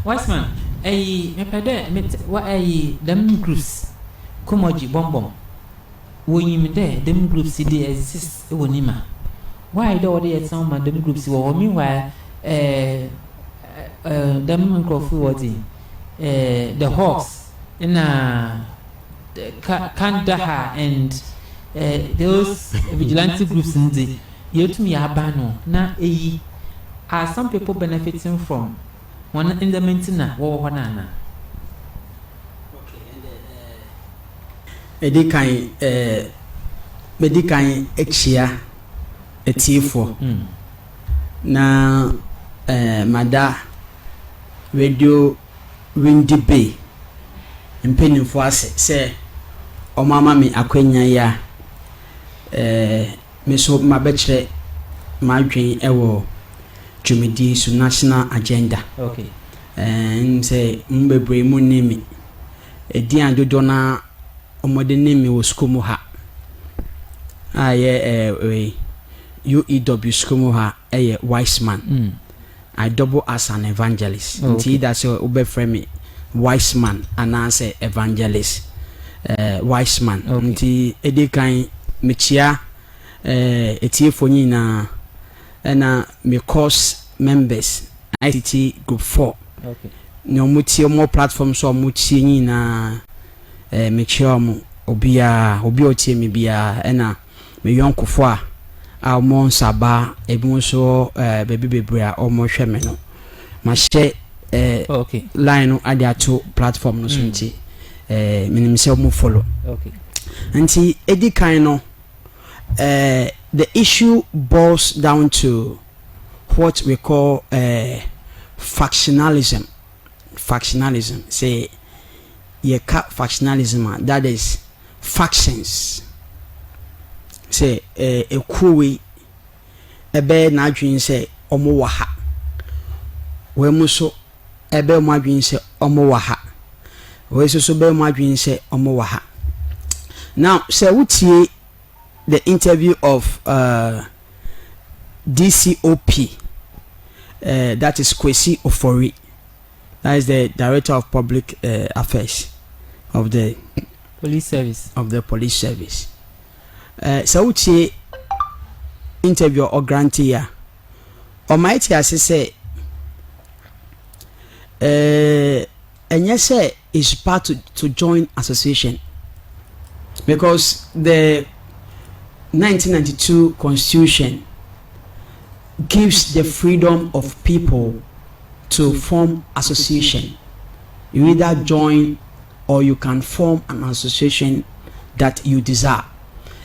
Wiseman, me pede what them groups Kumoji Bombom. When you there, them groups exist wonima. Why do they some of them groups or meanwhile them Crawford the Hawks in Kandaha and those vigilante groups in the Yotumi Abano na are some people benefiting from one in the maintenance or one another. Medican exia a tifo na mada radio windy bay and penny for us say o mama me akwenya ya me so ma betre ma dwen ewo Jumidi su national agenda. Okay. And say mbebre mu nimi. Edi adodo na omode nimi wo skumu ha. UEW skumu ha Wiseman. I double as an evangelist. Nti that say obe frame Wiseman and I say evangelist. Wiseman. Nti edi kan mechia etiefo nyina me course members ICT group 4. Okay. No muti more platforms so muti nyina me sure mo obi otie me bia na me yonkofo a mo nsaba ebi so baby bebre a omo hwe me no ma share okay line no ade ato platform no so nti minim se mo follow. Okay. Nti edi kan no the issue boils down to what we call factionalism. Say factionalism, that is factions. Say a kuwi ebe na adwin say omo wa ha. We muso ebe mo adwin say omo wa ha. We so be mo adwin say omo wa ha. Now say wutie the interview of DCOP, that is Kwesi Ofori, that is the Director of Public Affairs of the Police Service. So uche interview or grantee ya Almighty as say and yes say is part to join association because the 1992 Constitution gives the freedom of people to form association. You either join or you can form an association that you desire.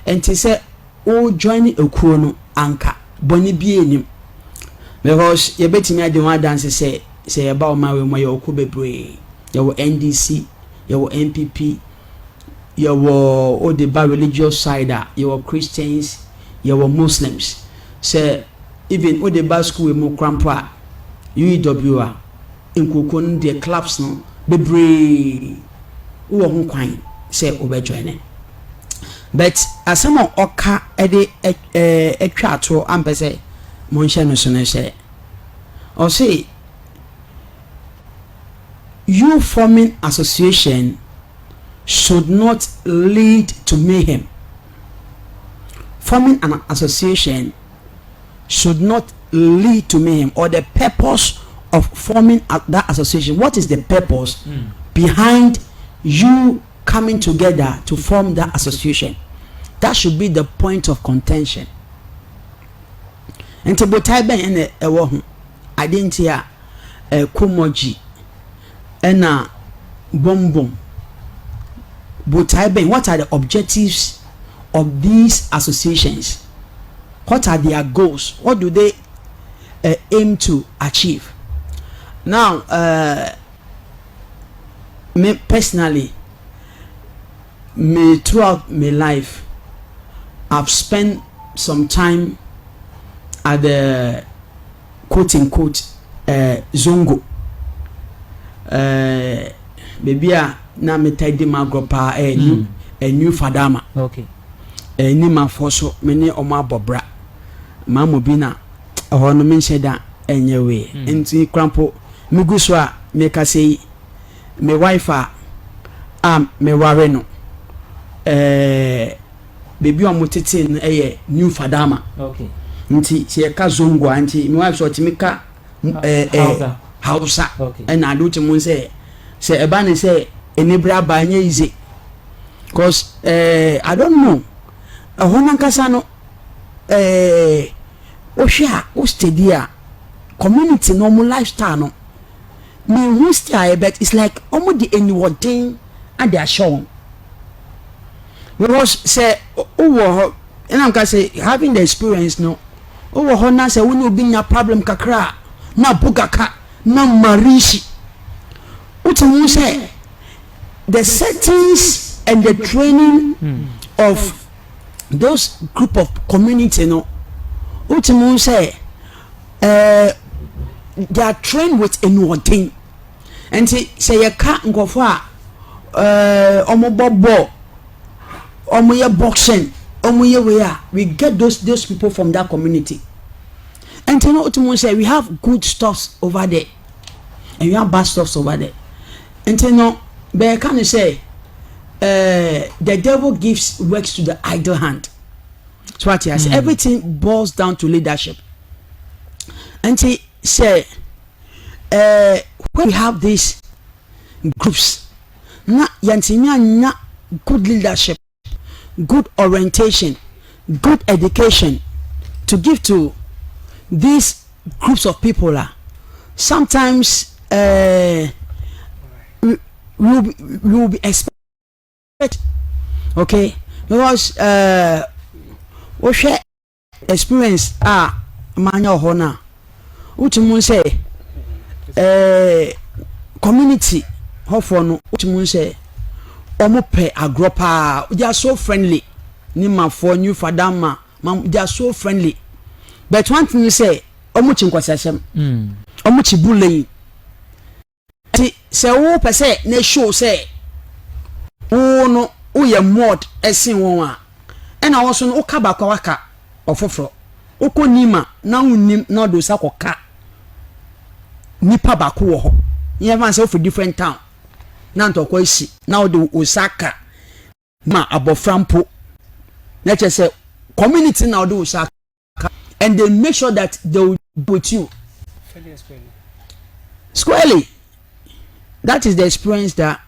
And to say, oh, joining a kuno anka boni bi because you bet me I do want dance say about my way your kubebre your NDC your NPP your the religious side, your Christians, your Muslims. Say even the bar school with more crampa UEW in Kukun the clubs no the brave who are quine say over joining. But as some oka a chato ambase Monshan say or say you forming association should not lead to mayhem. Forming an association should not lead to mayhem, or the purpose of forming that association. What is the purpose behind you coming together to form that association? That should be the point of contention. And to be type in I didn't hear Kumoji and Boom. But what are the objectives of these associations? What are their goals? What do they aim to achieve? Now, me personally, throughout my life, I've spent some time at the quote unquote Zongo. Maybe na me tidy my gropa a new fadama. Okay. Ni ma foso me ne oma bobra. Ma mo bi na ho no me nheda enye we. Enti krampo miguso a make I say my wife me ware no baby on mutitin new fadama. Okay. Nti se ka zongo anti my wife so timika Hausa. Okay. And I do to mun say eba ne say enibra ba anya easy. Cause I don't know. Ahona nkasa no ohwa o steady a community no mo lifestyle no me who stay but it's like omo the anyone and they are shown. Because say oh and I'm gonna say having the experience no oh na say when you be na problem kakra na bugaka na marishi utu say the settings and the training of those group of community no utu say they are trained with anyone and say you can't go for omo bobo omo ye boxing omo ye we get those people from that community. And you know what I say, we have good stuffs over there and we have bad stuffs over there. And you know, but can you say the devil gives works to the idle hand. That's what he has. Everything boils down to leadership. And he say when we have these groups, na good leadership, good orientation, good education to give to these groups of people sometimes we will be expect, okay, because we share experience manya hona utumun say community hofo no utumun say omo pe agropa they are so friendly ni mafo new fadama they are so friendly. But one thing you say, omuchi nkwasasem. Omuchi bullying. Say wo pese na show say wo no wo ye mod esin won a. E na wo so no wo ka bakwa waka ofofro. Wo ko nima na unnim na do sa koka. Nipa bako wo ho. Ye man say for different town. Na ntokwa isi na wo de osaka ma aboframpo. Na che say community na wo de osaka. And they make sure that they will be with you squarely. That is the experience that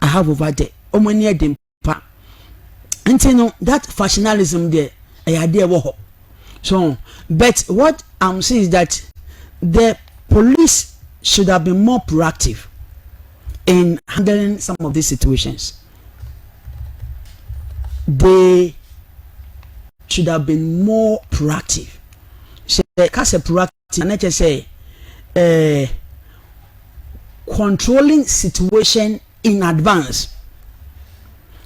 I have over there. Omania dempa. And you know that fashionalism there, I idea wo. So, but what I'm saying is that the police should have been more proactive in handling some of these situations. They should have been more proactive. Say proactive and I just say controlling situation in advance,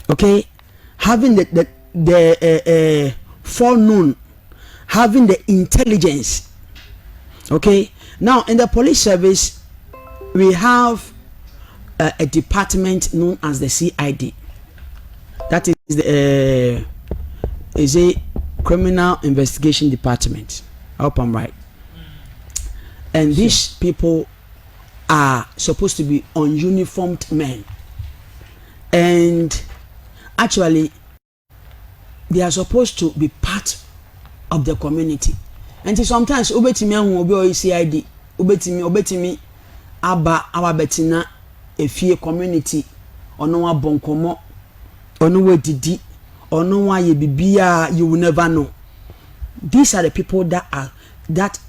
okay, having the foreknown, having the intelligence, okay. Now in the police service we have a department known as the CID, that is a criminal investigation department. I hope I'm right. And these people are supposed to be ununiformed men, and actually they are supposed to be part of the community. And sometimes obetimi ahun obi o CID obetimi aba awabetina efie community ono wa bonkomo ono we didi ono wa ye bibia, you will never know. These are the people that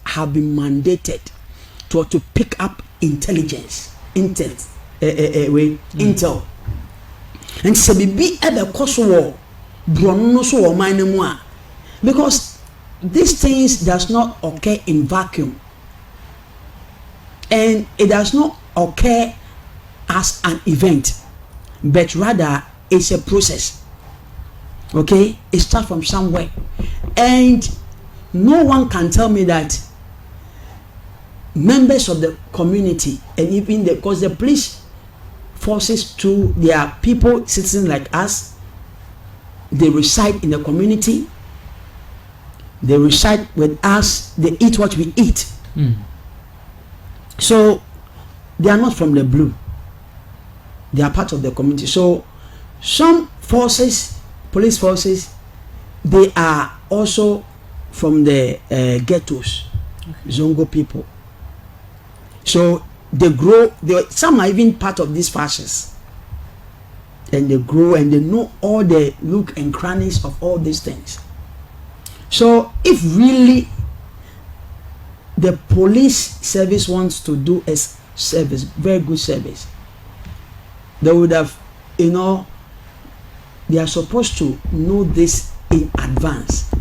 have been mandated to pick up intelligence, intel. And so be at the cost war, because these things does not occur in vacuum, and it does not occur as an event, but rather it's a process. Okay, it starts from somewhere, and no one can tell me that members of the community and even because the police forces too, they are people citizens like us. They reside in the community. They reside with us. They eat what we eat. So they are not from the blue. They are part of the community. So some forces, police forces, they are also from the ghettos, Zongo people. So they grow. Some are even part of these fascists, and they grow and they know all the look and crannies of all these things. So if really the police service wants to do a service, very good service, they would have, they are supposed to know this in advance,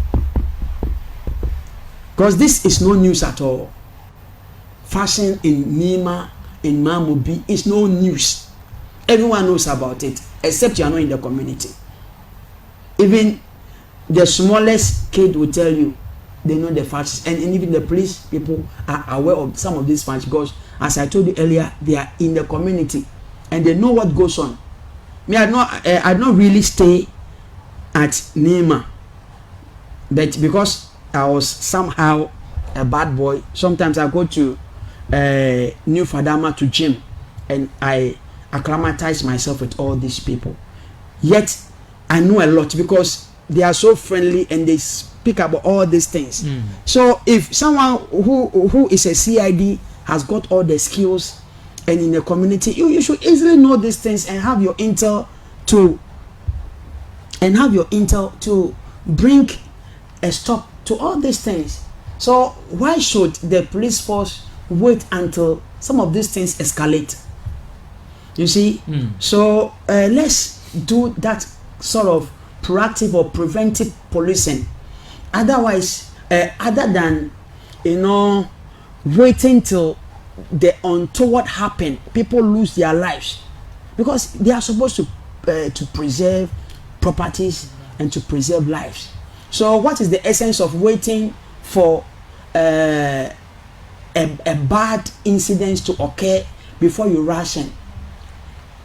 because this is no news at all. Fashion in Nima, in Mamubi is no news. Everyone knows about it, except you are not in the community. Even the smallest kid will tell you they know the facts, and even the police people are aware of some of these facts, because as I told you earlier, they are in the community and they know what goes on. Me, I don't really stay at Nima, but because I was somehow a bad boy, sometimes I go to New Fadama to gym, and I acclimatize myself with all these people. Yet I know a lot because they are so friendly and they speak about all these things. So if someone who is a CID has got all the skills and in the community, you should easily know these things and have your intel to bring a stop to all these things. So why should the police force wait until some of these things escalate? You see? So let's do that sort of proactive or preventive policing. Otherwise, other than waiting till the untoward happen, people lose their lives, because they are supposed to preserve properties and to preserve lives. So what is the essence of waiting for a bad incident to occur before you rush in?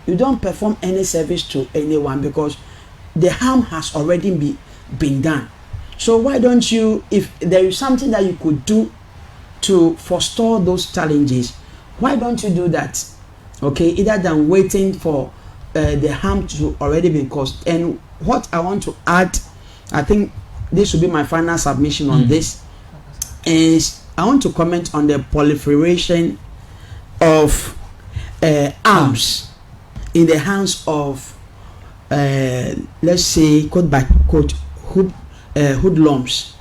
You don't perform any service to anyone because the harm has already been done. So why don't you, if there is something that you could do to forestall those challenges, why don't you do that? Okay, either than waiting for the harm to already be caused. And what I want to add, I think this will be my final submission on this, is I want to comment on the proliferation of arms in the hands of let's say, quote by quote, hoodlums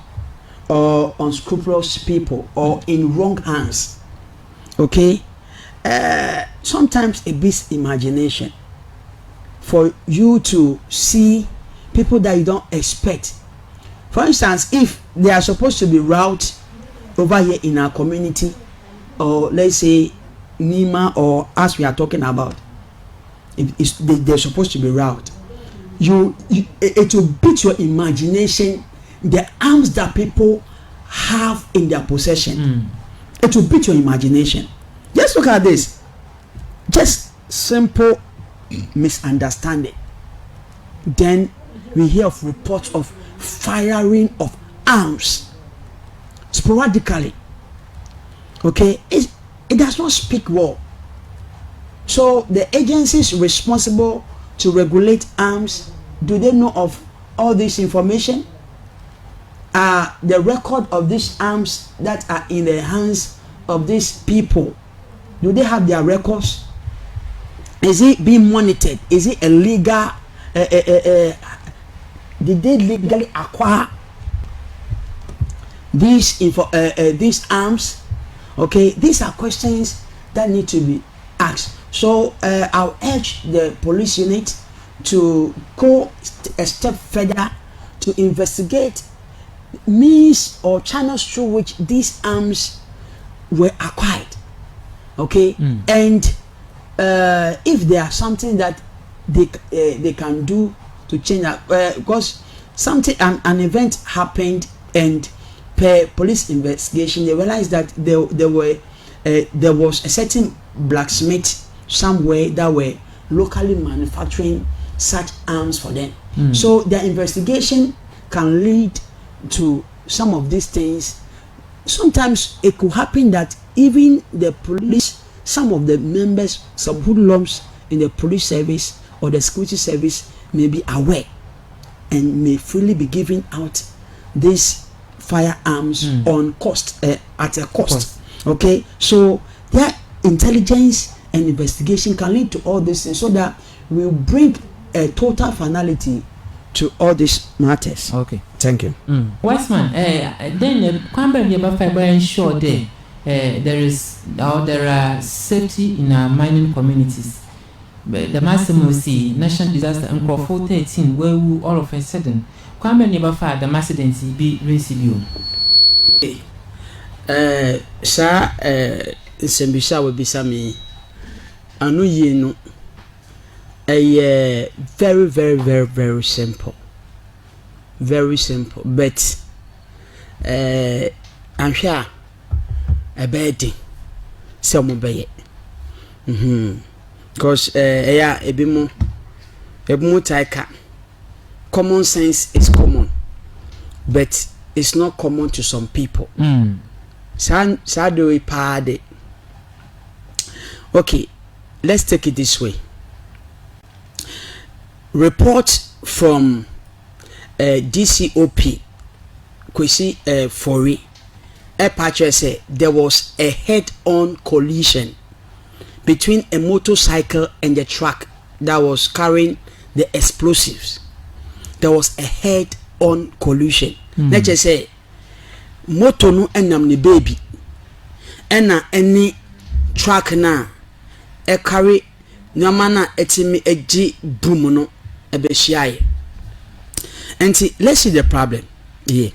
or unscrupulous people, or in wrong hands. Okay, sometimes it beats imagination for you to see people that you don't expect. For instance, if they are supposed to be routed over here in our community, or let's say Nima, or as we are talking about, they're supposed to be routed. It will beat your imagination, the arms that people have in their possession. It will beat your imagination. Just look at this. Just simple misunderstanding. Then we hear of reports of firing of arms sporadically. Okay, it does not speak well. So the agencies responsible to regulate arms, do they know of all this information? The record of these arms that are in the hands of these people, do they have their records? Is it being monitored? Is it illegal? Did they legally acquire these arms? Okay, these are questions that need to be asked. So I'll urge the police unit to go a step further to investigate means or channels through which these arms were acquired. Okay, and if there are something that they can do to change that, because an event happened, and per police investigation they realized that there was a certain blacksmith somewhere that were locally manufacturing such arms for them. So their investigation can lead to some of these things. Sometimes it could happen that even the police some of the members, some hoodlums in the police service or the security service may be aware and may freely be giving out these firearms on cost, at a cost. Okay, so their intelligence and investigation can lead to all this, so that we'll bring a total finality to all these matters. Okay, thank you. Wiseman, then Kwamba Fiber ensure there are safety in our mining communities. But the maximum see national disaster and Crawford 13 where we all of a sudden Kwamba Fiber the massidency be received. Sir, Sembisa will be some. I know you know. Very, very, very, very simple. Very simple. But I'm sure a bedding. Some obey it. Because a bit more taika. Common sense is common, but it's not common to some people. Sadly, pardon. Okay, let's take it this way. Report from DCOP Kwesi Fori Apache said there was a head-on collision between a motorcycle and the truck that was carrying the explosives. There was a head-on collision. Let's just say motor no enam ni baby ena any truck na e carry nyama etimi eji boom no ebehia. And see, let's see the problem here.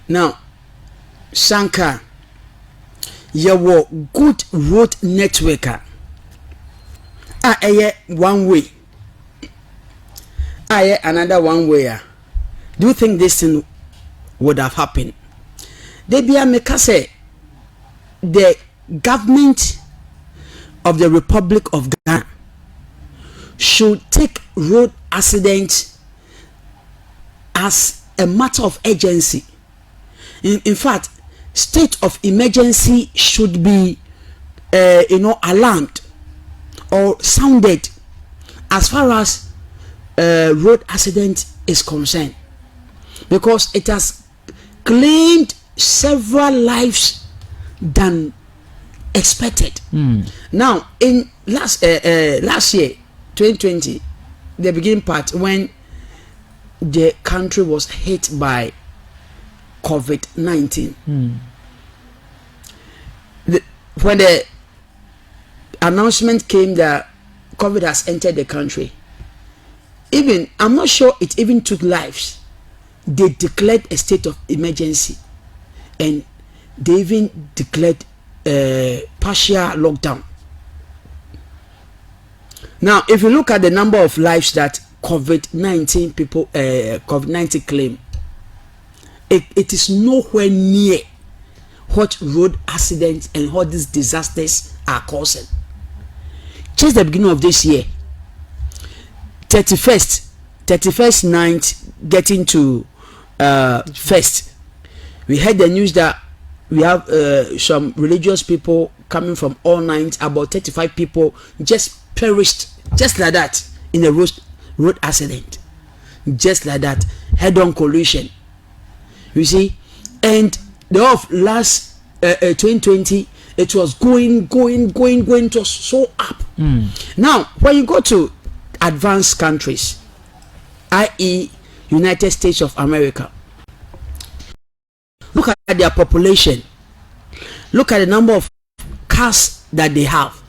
Now, Shankar, your good road networker. One way. Another one way. Do you think this thing would have happened? They be a say the government of the Republic of Ghana should take road accidents as a matter of urgency. In fact, state of emergency should be alarmed or sounded as far as road accident is concerned, because it has claimed several lives than expected. Now, in last year 2020, the beginning part, when the country was hit by COVID-19, when the announcement came that COVID has entered the country, even I'm not sure it even took lives. They declared a state of emergency, and they even declared partial lockdown. Now, if you look at the number of lives that COVID-19 people COVID-19 claim, it is nowhere near what road accidents and what these disasters are causing. Just the beginning of this year, 31st night getting to first, we heard the news that we have some religious people coming from all nights. About 35 people just perished just like that in a road accident, just like that, head-on collision. You see, and the of last 2020, it was going, it was so up. Now, when you go to advanced countries, i.e. United States of America, look at their population, look at the number of cars that they have.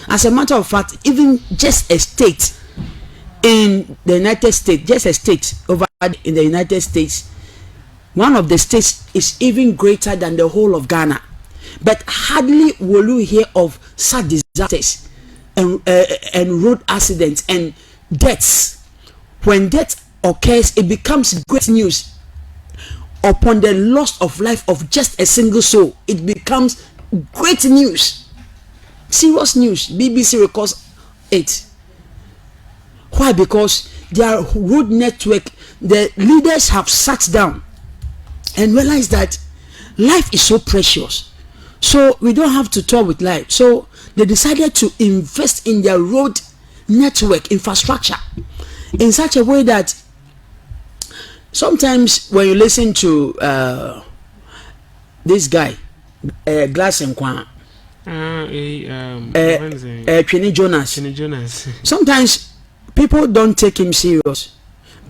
As a matter of fact, even just a state in the United States, just a state over in the United States, one of the states is even greater than the whole of Ghana. But hardly will you hear of such disasters and road accidents and deaths. When death occurs, it becomes great news. Upon the loss of life of just a single soul, it becomes great news. Serious news. BBC records it. Why? Because their road network, the leaders have sat down and realized that life is so precious. So we don't have to tour with life. So they decided to invest in their road network infrastructure in such a way that sometimes when you listen to this guy, Glass and Kwan, Kenny Jonas. Sometimes people don't take him serious,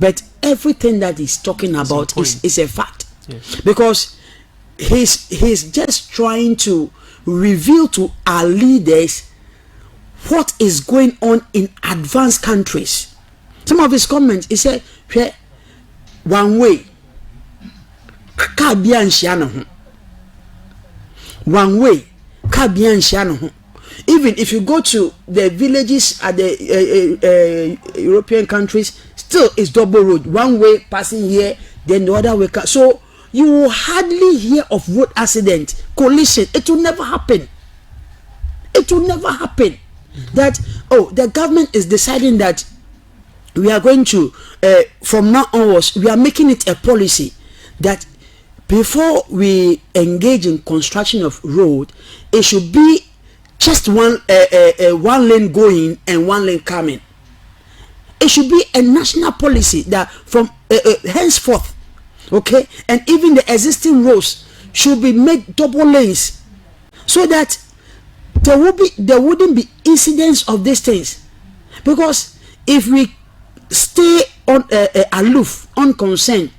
but everything that he's talking about is a fact. Yes. Because he's just trying to reveal to our leaders what is going on in advanced countries. Some of his comments, he said, one way, one way, even if you go to the villages at the European countries, still it's double road, one way passing here, then the other way. So you will hardly hear of road accident, collision. It will never happen. It will never happen. That the government is deciding that we are going to from now onwards, we are making it a policy that before we engage in construction of road, it should be just one lane going and one lane coming. It should be a national policy that from henceforth, okay, and even the existing roads should be made double lanes, so that there wouldn't be incidents of these things. Because if we stay on aloof, unconcerned,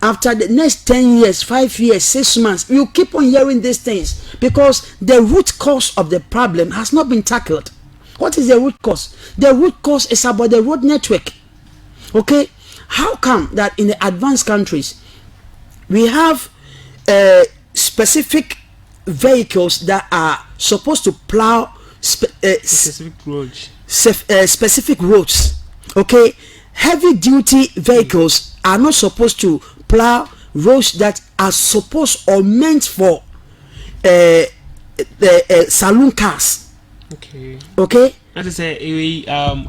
after the next 10 years, 5 years, 6 months, you keep on hearing these things because the root cause of the problem has not been tackled. What is the root cause? The root cause is about the road network. Okay, how come that in the advanced countries we have specific vehicles that are supposed to plow specific roads? Okay, heavy duty vehicles are not supposed to plow roads that are supposed or meant for saloon cars. Okay. That is a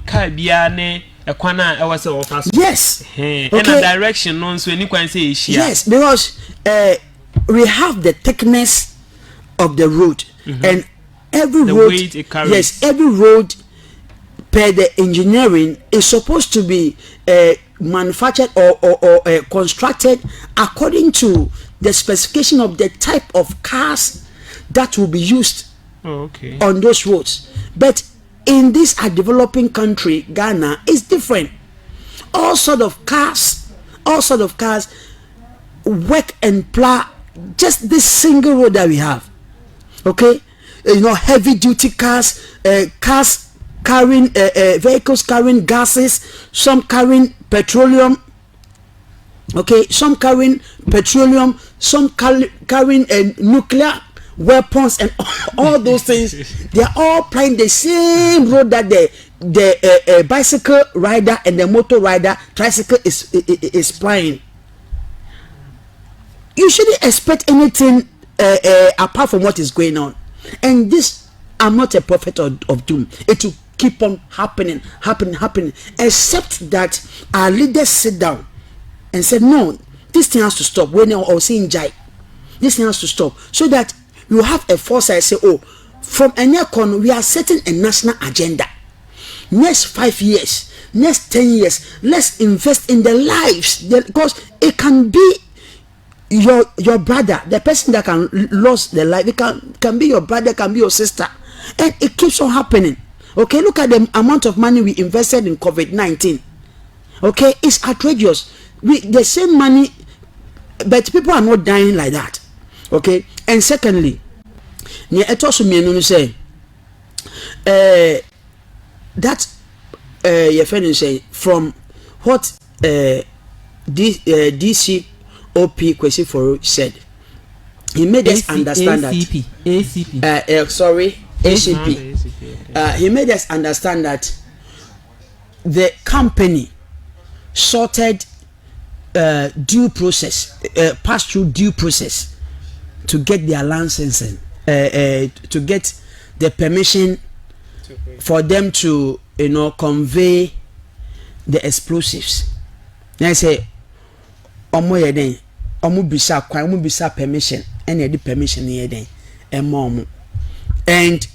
car biane a kwana I was office. Yes. And a direction non so any can say yes, because we have the thickness of the road, and every road, yes, every road per the engineering is supposed to be manufactured or constructed according to the specification of the type of cars that will be used on those roads. But in this developing country, Ghana, is different. All sort of cars work and plow just this single road that we have. Okay, heavy duty cars, carrying vehicles carrying gases, some carrying petroleum. Okay, some carrying petroleum, some carrying nuclear weapons, and all those things. They are all playing the same road that the bicycle rider and the motor rider tricycle is playing. You shouldn't expect anything apart from what is going on. And this, I'm not a prophet of doom. It will keep on happening, except that our leaders sit down and said, no, this thing has to stop. When you're saying Jai, this thing has to stop, so that you have a foresight. Say, from Enyakon, we are setting a national agenda. Next 5 years, next 10 years, let's invest in the lives, because it can be your brother, the person that can lose their life. It can be your brother, can be your sister, and it keeps on happening. Okay, look at the amount of money we invested in COVID-19. Okay, it's outrageous. The same money, but people are not dying like that. Okay, and secondly, say that your friend say from what DC OP Kwesi Foro said, he made us understand ACP. ACP. He made us understand that the company sorted due process, passed through due process to get their license, to get the permission for them to convey the explosives. Now I say, omo bisa permission, and the permission here then, mom. And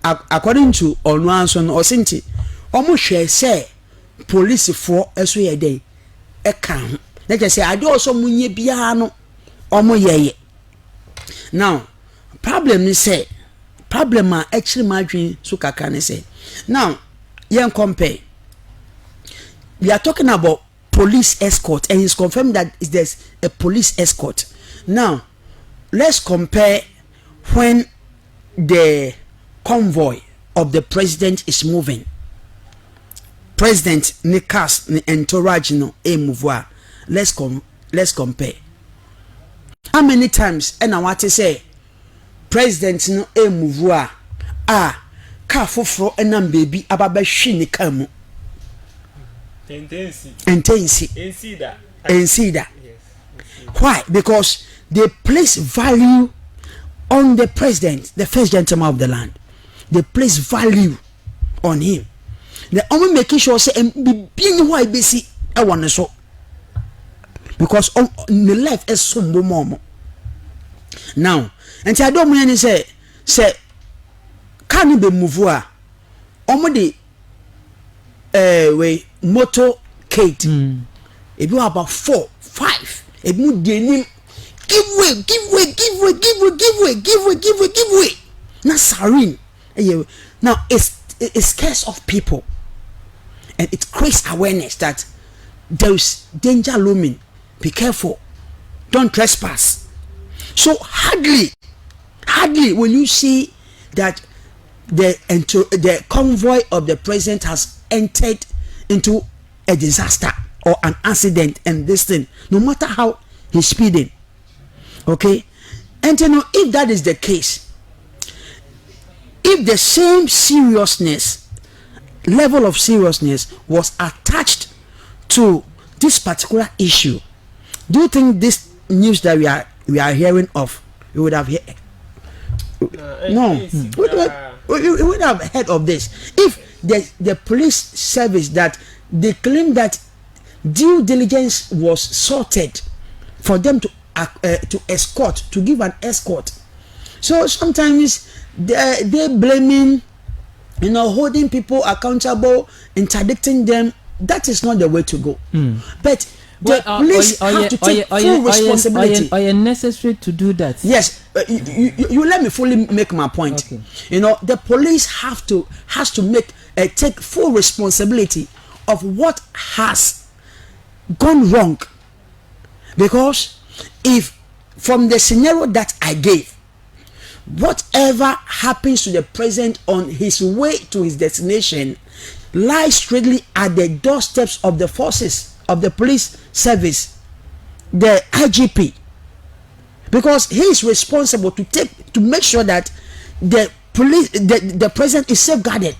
according to Onwanson or Sinti, almost share say police for a swear day. A can. Let us say, I do also munye piano or mo ye. Now, problem is say, problem are actually margin suka can say. Now, young compare. We are talking about police escort, and it's confirmed that there's a police escort. Now, let's compare when the convoy of the president is moving. President Nikas entourage no move. Let's compare. How many times and I want to say president no move car foforo enam baby ababa hwe ni kamu. Intensi. Yes. Why? Because they place value on the president, the first gentleman of the land. They place value on him. They only making sure say being why basi I want so because on the left is so more. Now, and I don't mean say can be move omodi we motorcade if you about 4 5 if you denim give way na sarin now it's scares of people and it creates awareness that there is danger looming. Be careful, don't trespass. So hardly will you see that the convoy of the president has entered into a disaster or an accident and this thing, no matter how he's speeding. Okay, and you know, if that is the case, if the same level of seriousness was attached to this particular issue, do you think this news that we are hearing of, we would have heard? No, we would have heard of this if the police service that they claim that due diligence was sorted for them to escort, to give an escort. So sometimes they blaming, holding people accountable, interdicting them. That is not the way to go. But the police have to take full responsibility. Are necessary to do that? Yes, you let me fully make my point. Okay. The police has to take full responsibility of what has gone wrong, because if from the scenario that I gave, whatever happens to the president on his way to his destination lies straightly at the doorsteps of the forces of the police service, the IGP, because he is responsible to make sure that the police, the president is safeguarded.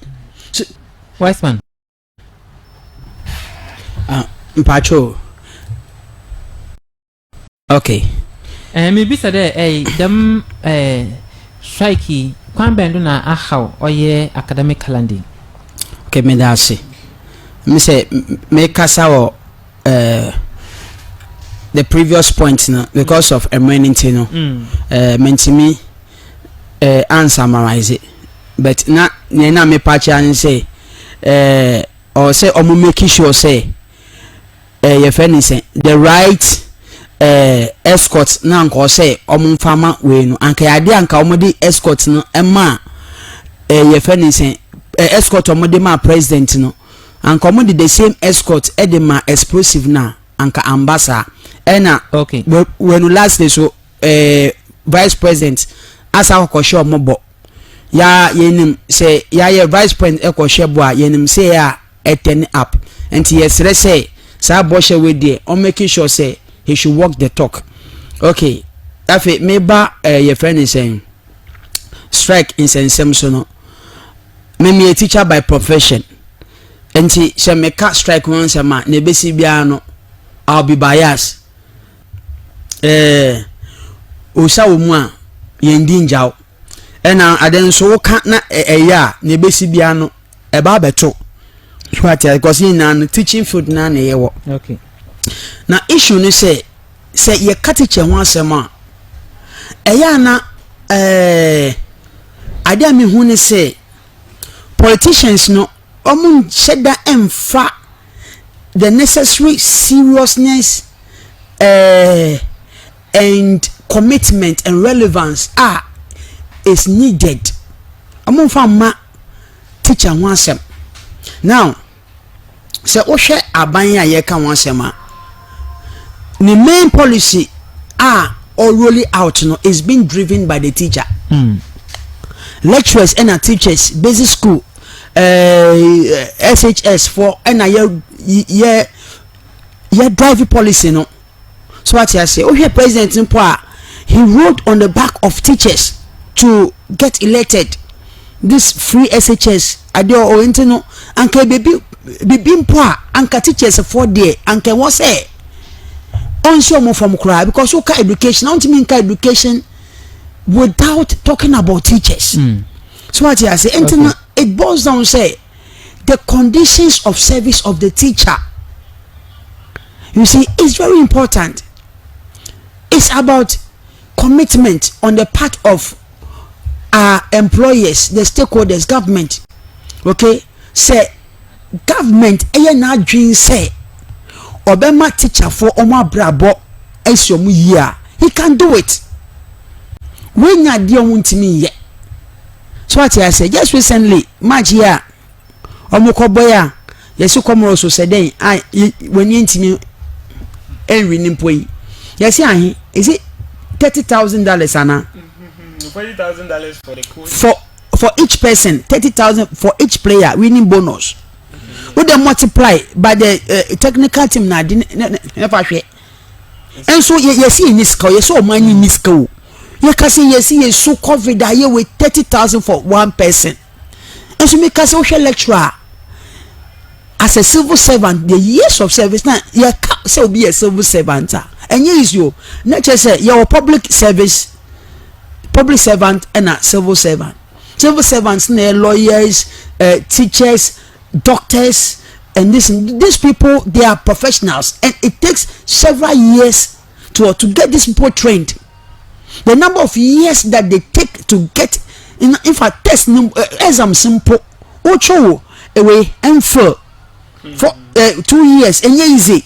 So, Wiseman. Mpacho. Okay. Maybe say them strikey kwan bendo na ahaw oye academic calendar. Okay, me da say. Me say me kasa wo the previous point no because of amenity no mentimi summarize it, but na me patch and say or say omo making sure say your friend say the right escort na nko say omo fama we no anka ade anka omo di escort no ema your friend say escort omo di ma president no anka omo di the same escort e di ma explosive na anka ambassador ena okay when last day so vice president asa ko show omo ya yenim say ya vice president e ko share bo a yenim say ya turn up and yesre say sa bo share we there on making sure say he should walk the talk. Okay, afi me ba your friend is saying strike in sensem so no me a teacher by profession enti she me ka strike once ma na besi bia no I'll be biased. Osa wo mu a yendi njao ena aden so ka na ya na besi bia no e ba beto what because in teaching food na na yewo. Okay. Na issue ni say ye katiche ho asem a eya na idea me who ne say politicians no said that emfa the necessary seriousness and commitment and relevance is needed. Ma teacher wansem. Now, say Oshe Abanya yeka wansema. The main policy already out no is being driven by the teacher. Lecturers and teachers, basic school, SHS for and yeah drive policy no. So what I say, here President Npoa, he wrote on the back of teachers to get elected. This free SHS, adio o intino, anke baby Mpoa, anka teachers for day, anke was say. On show more from cry because you can education, don't mean education without talking about teachers. So what I say, okay. It boils down say the conditions of service of the teacher. You see, it's very important. It's about commitment on the part of our employers, the stakeholders, government. Okay, say government na dream say obema teacher for omo brabo esomu year. He can do it. When you dear wuntimi ye. So what I say, just recently, March here, Omokoboya, yesu komoro so said when you intimi enri nimpoi. Yes, is it $30,000 Anna? $40,000 for the coach. For each person, 30,000 for each player winning bonus. Would they multiply by the technical team na never share. And so you see in this school, you saw money in this school. You can see you see so covered that year with 30,000 for one person. And so make a social lecturer as a civil servant, the years of service now you can't say be a civil servant. And here is you. Not just say you're a public servant and a civil servant. Civil servants, lawyers, teachers, doctors, and these people, they are professionals, and it takes several years to get these people trained. The number of years that they take to get if a test exam simple, ocho away and for 2 years and easy.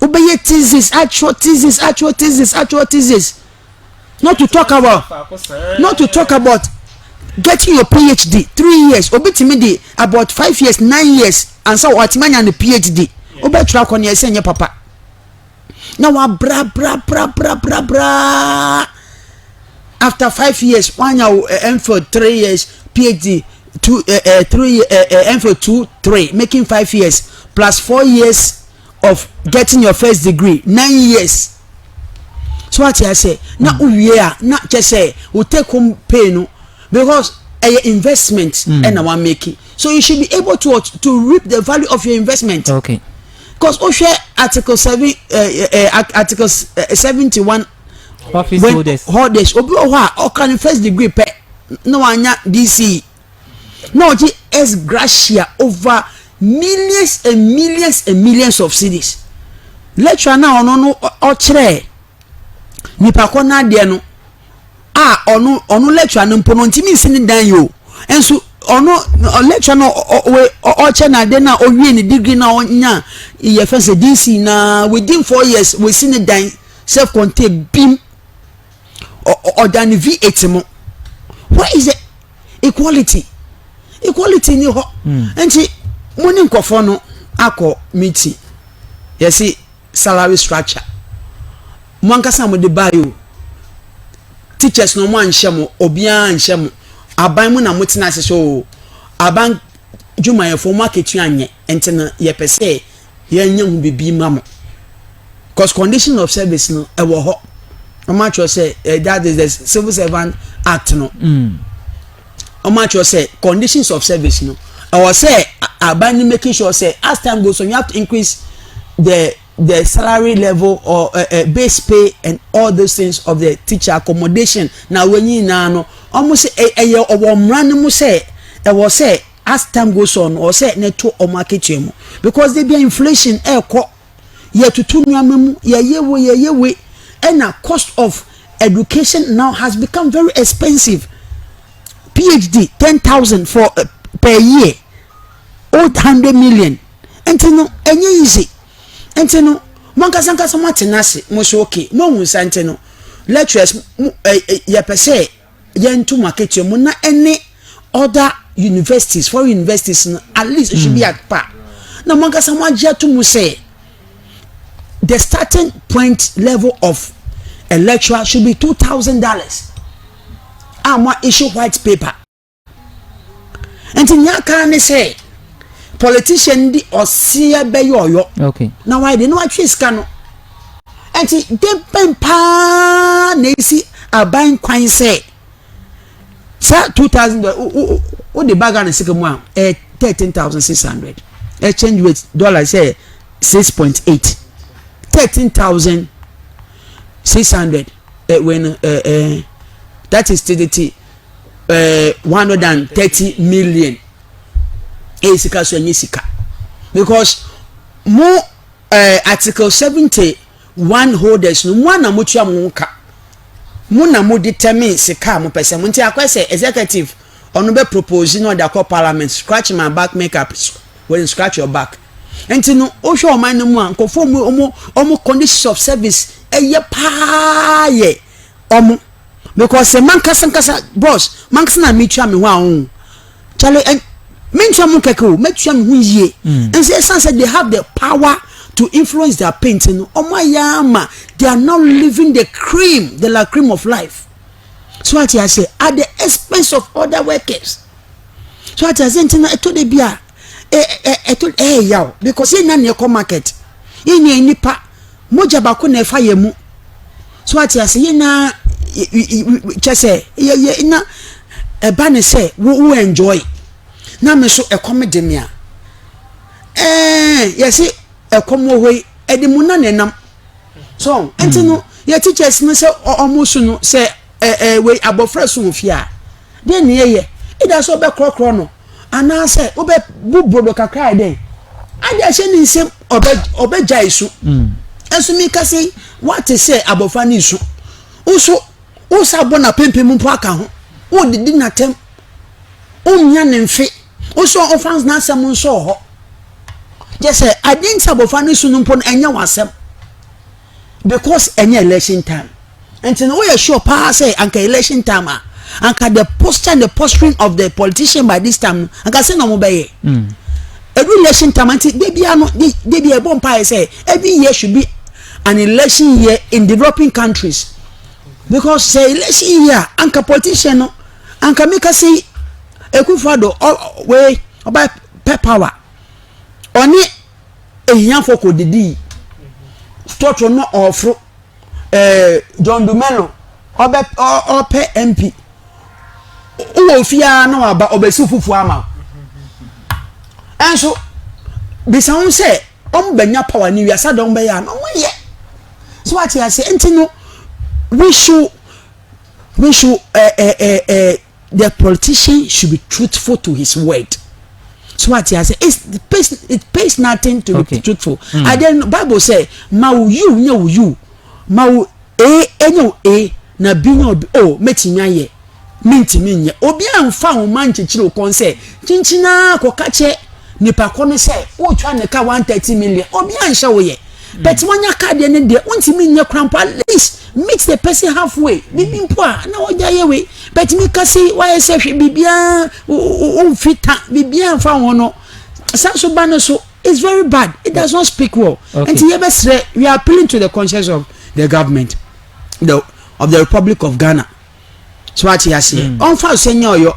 Obey thesis, actual thesis. Not to talk about getting your PhD 3 years. Obey about 5 years, 9 years, and so what man and the PhD. Obey track on your senior papa. Now bra. After 5 years, one year and for 3 years PhD, 3 making 5 years plus 4 years of getting your first degree, 9 years. So what I say now, we are not just say we take home pay no because a investment and I want making. So you should be able to reap the value of your investment. Okay. Because Article 71. Office holders or can first degree pay no one DC. No, as gratia over millions and millions of cities. Lecture now no or tre nipa kona de no ono lecture no mpo no ntimi sini dan yo enso ono lecture no o che na de na o wie ni degree na onya ye fence DC na within 4 years we sini dan self contained beam or than V8 mo. What is the equality ni ho enti money nkofo no akọ meeting you see salary structure mwankasa mo de bayo teachers no mo anhyemo obia anhyemo aban mu na motina ase so aban juma ye for market anye enti na ye pese ye nya hu bibi ma mo cause condition of service no e wo ho omacho say that is the Civil Servant Act no omacho say conditions of service no I was say about making sure say as time goes on you have to increase the salary level or base pay and all those things of the teacher accommodation. Now when you know almost say as time goes on or say neto or market because there be inflation to 2 year and a cost of education now has become very expensive. PhD 10,000 for per year, 800 million. And you know, easy. And you know, Mankasanka Martinasi, most okay, no Santeno. Lecturers, ya per se, yen to market your mona any other universities, foreign universities, at least it should be at par. Now, Mankasanwa to Muse, the starting point level of a lecturer should be $2,000. I'm going to issue white paper. And in your can say, politician or see a bayo. Okay. Now I didn't know what she's can. And they pen pa Nancy a buying coin say, sir, 2,000. What the bag on the second one? 13,600. Exchange with dollars say 6.8. 13,600. When that is TDT 130 million. Esika so nyisika. Because more article 71 holders no one na mutua munka. Mu na mu determine sika mo pese mo nti akwese executive ono be propose no the parliament scratch my back make up when scratch your back. Enti no o hwe o man no mu ankofo mu omo conditions of service eye pa ye omo because mankasa boss mankasa na metua me ho ahun chale mentua mu keke metua me ho yie and say said they have the power to influence their painting omo yama they are not living the cream the cream of life. So what I say at the expense of other workers. So what I say ntina eto de bia yaw because in na ne market in nipa moja bako na fa ye mu. So what I say na chese ye na eba ne say wo enjoy na me so ekomede me a yesi ekomo hoi edimu na nenam so entino ye teachers no say omusu no say we abofra so ofia de ne ye ida so be krokro no ana say obe bubrodo kakra den ade hye ni nsem obe jai su enso mi ka say what say abofra ni su uso bona pempem mpo aka ho wo didi na tem onya ne mfe uso offense na asem nso ho just say I didn't abofra ni su no mpo enya wasem because any election time and you know we are sure pa say anka election time anka the posture and the posturing of the politician by this time anka say no mo be every election time anti they be a bomb pa say every year should be an election year in developing countries because say election year anka politician no anka make say ekufado we about power oni ehian foko didi Toto no ofro John Dumelo ope MP uwo fia na aba obesi fufu ama enso bisa won say banya power ni wiasa don be ya no ye so what you say entino we should the politician should be truthful to his word. So what he say it pays nothing to be truthful. And then Bible say mau you mau na bi no metimi aye mintimi nye obi amfa wo manchichiro kon say chinchina kokache nipa kono say wo twa ne ka 130 million obi anhye wo ye but wanya card ne de untimi nye krampa at least meet the person halfway bibi mpo a na oja ye we but me ka say why say bibia o fita bibia amfa wo no sanso bano so it's very bad. It does not speak well. And we are appealing to the conscience of the government of the Republic of Ghana. So what you say? On file senior